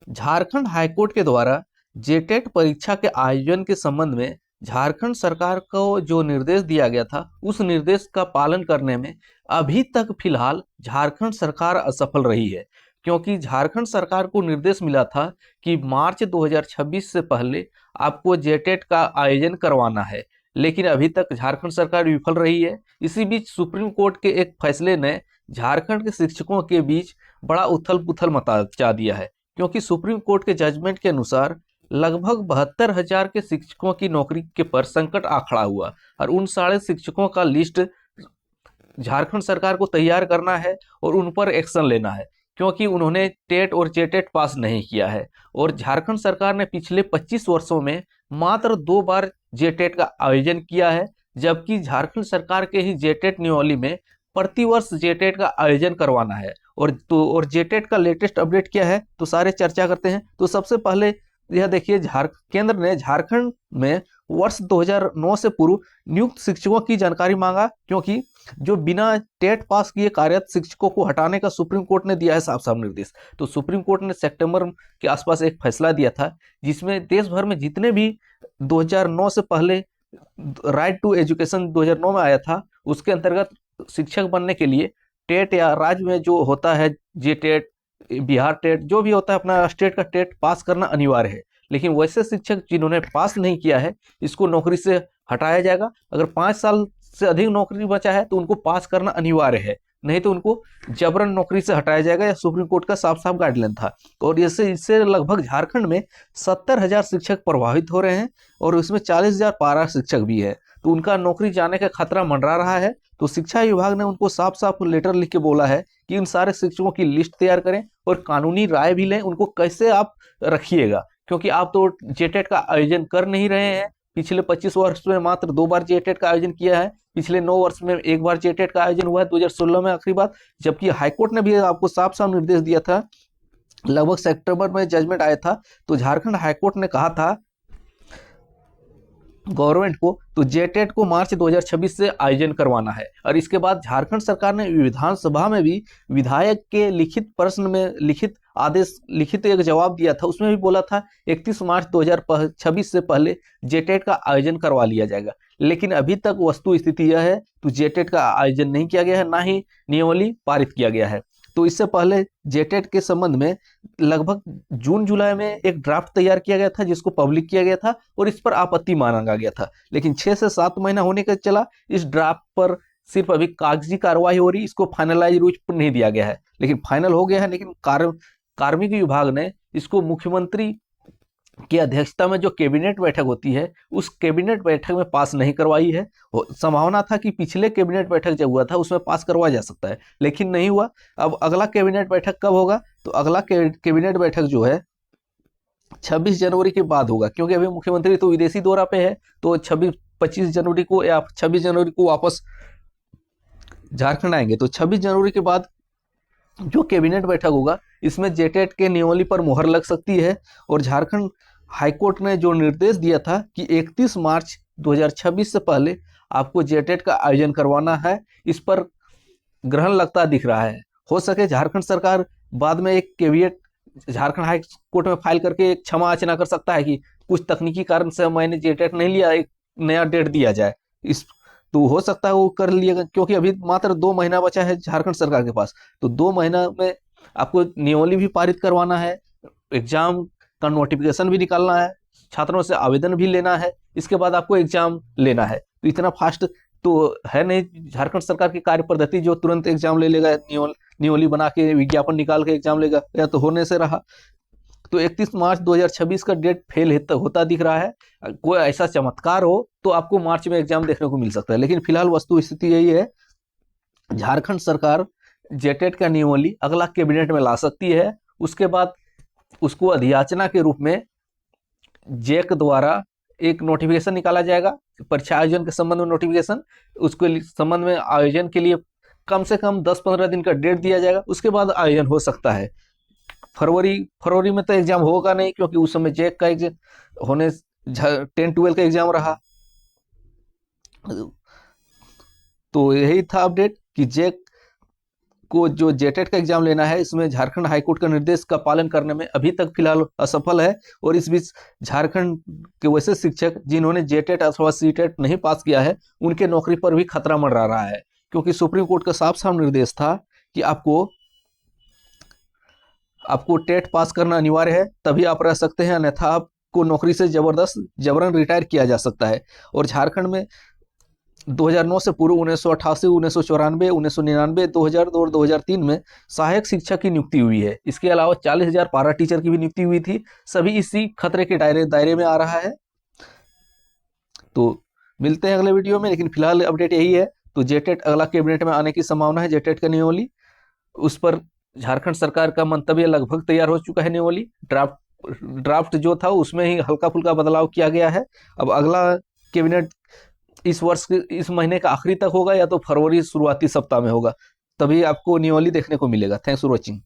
Jharkhand high court के द्वारा जेटेट परीक्षा के आयोजन के संबंध में झारखंड सरकार को जो निर्देश दिया गया था, उस निर्देश का पालन करने में अभी तक फिलहाल झारखंड सरकार असफल रही है। क्योंकि झारखंड सरकार को निर्देश मिला था कि मार्च 2026 से पहले आपको जेटेट का आयोजन करवाना है, लेकिन अभी तक झारखंड सरकार विफल रही है। इसी बीच सुप्रीम कोर्ट के एक फैसले ने झारखंड के शिक्षकों के बीच बड़ा उथल पुथल मचा दिया है। क्योंकि सुप्रीम कोर्ट के जजमेंट के अनुसार लगभग 72,000 के शिक्षकों की नौकरी के पर संकट आ खड़ा हुआ, और उन सारे शिक्षकों का लिस्ट झारखंड सरकार को तैयार करना है और उन पर एक्शन लेना है, क्योंकि उन्होंने टेट और जेटेट पास नहीं किया है। और झारखंड सरकार ने पिछले 25 वर्षों में मात्र 2 बार जेटेट का आयोजन किया है, जबकि झारखंड सरकार के ही जेटेट नियमावली में प्रतिवर्ष जेटेट का आयोजन करवाना है। और जेटेट का लेटेस्ट अपडेट क्या है, तो सारे चर्चा करते हैं। तो सबसे पहले यह देखिए, केंद्र ने झारखंड में वर्ष 2009 से पूर्व नियुक्त शिक्षकों की जानकारी मांगा, क्योंकि जो बिना टेट पास किए कार्यरत शिक्षकों को हटाने का सुप्रीम कोर्ट ने दिया है साफ साफ निर्देश। तो सुप्रीम कोर्ट ने सितंबर के आसपास एक फैसला दिया था, जिसमें देश भर में जितने भी 2009 से पहले राइट टू एजुकेशन 2009 में आया था, उसके अंतर्गत शिक्षक बनने के लिए टेट या राज्य में जो होता है जे टेट, बिहार टेट, जो भी होता है अपना स्टेट का टेट पास करना अनिवार्य है। लेकिन वैसे शिक्षक जिन्होंने पास नहीं किया है, इसको नौकरी से हटाया जाएगा। अगर 5 साल से अधिक नौकरी बचा है तो उनको पास करना अनिवार्य है, नहीं तो उनको जबरन नौकरी से हटाया जाएगा। यह सुप्रीम कोर्ट का साफ साफ गाइडलाइन था। और इससे लगभग झारखंड में 70,000 शिक्षक प्रभावित हो रहे हैं, और उसमें 40,000 पारा शिक्षक भी है। तो उनका नौकरी जाने का खतरा मंडरा रहा है। तो शिक्षा विभाग ने उनको साफ साफ लेटर लिख के बोला है कि इन सारे शिक्षकों की लिस्ट तैयार करें और कानूनी राय भी लें, उनको कैसे आप रखिएगा, क्योंकि आप तो जेटेट का आयोजन कर नहीं रहे हैं। पिछले 25 वर्ष में मात्र 2 बार जेटेट का आयोजन किया है, पिछले 9 वर्ष में 1 बार जेटेट का आयोजन हुआ है, 2016 में आखिरी बार। जबकि हाईकोर्ट ने भी आपको साफ साफ निर्देश दिया था, लगभग सितंबर में जजमेंट आया था। तो झारखंड हाईकोर्ट ने कहा था गवर्नमेंट को, तो जेटेट को मार्च 2026 से आयोजन करवाना है। और इसके बाद झारखंड सरकार ने विधानसभा में भी विधायक के लिखित प्रश्न में लिखित आदेश, लिखित एक जवाब दिया था। उसमें भी बोला था 31 मार्च 2026 से पहले जेटेट का आयोजन करवा लिया जाएगा। लेकिन अभी तक वस्तु स्थिति यह है, तो जेटेट का आयोजन नहीं किया गया है, ना ही नियमावली पारित किया गया है। तो इससे पहले जेटेट के संबंध में लगभग जून जुलाई में एक ड्राफ्ट तैयार किया गया था, जिसको पब्लिक किया गया था, और इस पर आपत्ति मांगा गया था। लेकिन 6 से 7 महीना होने का चला, इस ड्राफ्ट पर सिर्फ अभी कागजी कार्रवाई हो रही, इसको फाइनलाइज रूप पर नहीं दिया गया है। लेकिन फाइनल हो गया है। लेकिन कार्मिक विभाग ने इसको मुख्यमंत्री की अध्यक्षता में जो कैबिनेट बैठक होती है, उस कैबिनेट बैठक में पास नहीं करवाई है। संभावना था कि पिछले कैबिनेट बैठक जब हुआ था उसमें पास करवाया जा सकता है, लेकिन नहीं हुआ। अब अगला कैबिनेट बैठक कब होगा, तो अगला कैबिनेट बैठक जो है 26 जनवरी के बाद होगा, क्योंकि अभी मुख्यमंत्री तो विदेशी दौरा पे है। तो 25 जनवरी को या 26 जनवरी को वापस झारखंड आएंगे। तो 26 जनवरी के बाद जो कैबिनेट बैठक होगा, इसमें जेटेट के नियमावली पर मुहर लग सकती है। और झारखंड हाईकोर्ट ने जो निर्देश दिया था कि 31 मार्च 2026 से पहले आपको जेटेट का आयोजन करवाना है, इस पर ग्रहण लगता दिख रहा है। हो सके झारखंड सरकार बाद में एक कैविएट झारखंड हाई कोर्ट में फाइल करके एक क्षमा याचना कर सकता है कि कुछ तकनीकी कारण से मैंने जेटेट नहीं लिया, एक नया डेट दिया जाए। इस तो हो सकता है वो कर लिएगा, क्योंकि अभी मात्र 2 महीना बचा है झारखंड सरकार के पास। तो 2 महीना में आपको नियमावली भी पारित करवाना है, एग्जाम का नोटिफिकेशन भी निकालना है, छात्रों से आवेदन भी लेना है, इसके बाद आपको एग्जाम लेना है। तो इतना फास्ट तो है नहीं झारखंड सरकार की कार्य पद्धति जो तुरंत एग्जाम ले लेगा, नियमावली बना के विज्ञापन निकाल के एग्जाम लेगा, या तो होने से रहा। तो 31 मार्च 2026 का डेट फेल होता दिख रहा है। कोई ऐसा चमत्कार हो तो आपको मार्च में एग्जाम देखने को मिल सकता है, लेकिन फिलहाल वस्तु स्थिति यही है। झारखंड सरकार जेटेट का नियमावली अगला कैबिनेट में ला सकती है। उसके बाद उसको अधियाचना के रूप में जेक द्वारा एक नोटिफिकेशन निकाला जाएगा, परीक्षा आयोजन के संबंध में नोटिफिकेशन। उसके संबंध में आयोजन के लिए कम से कम 10-15 दिन का डेट दिया जाएगा। उसके बाद आयोजन हो सकता है। फरवरी में तो एग्जाम होगा नहीं, क्योंकि उस समय जेक का एग्जाम होने 10-12 का एग्जाम रहा। तो यही था अपडेट कि जेक को जो जेटेट का एग्जाम लेना है, इसमें झारखंड हाईकोर्ट का निर्देश का पालन करने में अभी तक फिलहाल असफल है। और इस बीच झारखंड के वैसे शिक्षक जिन्होंने जेटेट अथवा सीटेट नहीं पास किया है, उनके नौकरी पर भी खतरा मंडरा रहा है, क्योंकि सुप्रीम कोर्ट का साफ साफ निर्देश था कि आपको टेट पास करना अनिवार्य है, तभी आप रह सकते हैं, अन्यथा आपको नौकरी से जबरन रिटायर किया जा सकता है। और झारखंड में 2009 से पूर्व 1988, 1994, 1999, 2002 और 2003 में सहायक शिक्षक की नियुक्ति हुई है। इसके अलावा 40,000 पारा टीचर की भी नियुक्ति हुई थी। सभी इसी खतरे के दायरे में आ रहा है। तो मिलते हैं अगले वीडियो में, लेकिन फिलहाल अपडेट यही है। तो जेटेट अगला कैबिनेट में आने की संभावना है, जेटेट का नियमावली, उस पर झारखंड सरकार का मंतव्य लगभग तैयार हो चुका है। नियमावली ड्राफ्ट जो था उसमें ही हल्का फुल्का बदलाव किया गया है। अब अगला कैबिनेट इस महीने का आखिरी तक होगा, या तो फरवरी शुरुआती सप्ताह में होगा, तभी आपको नियमावली देखने को मिलेगा। Thanks for watching.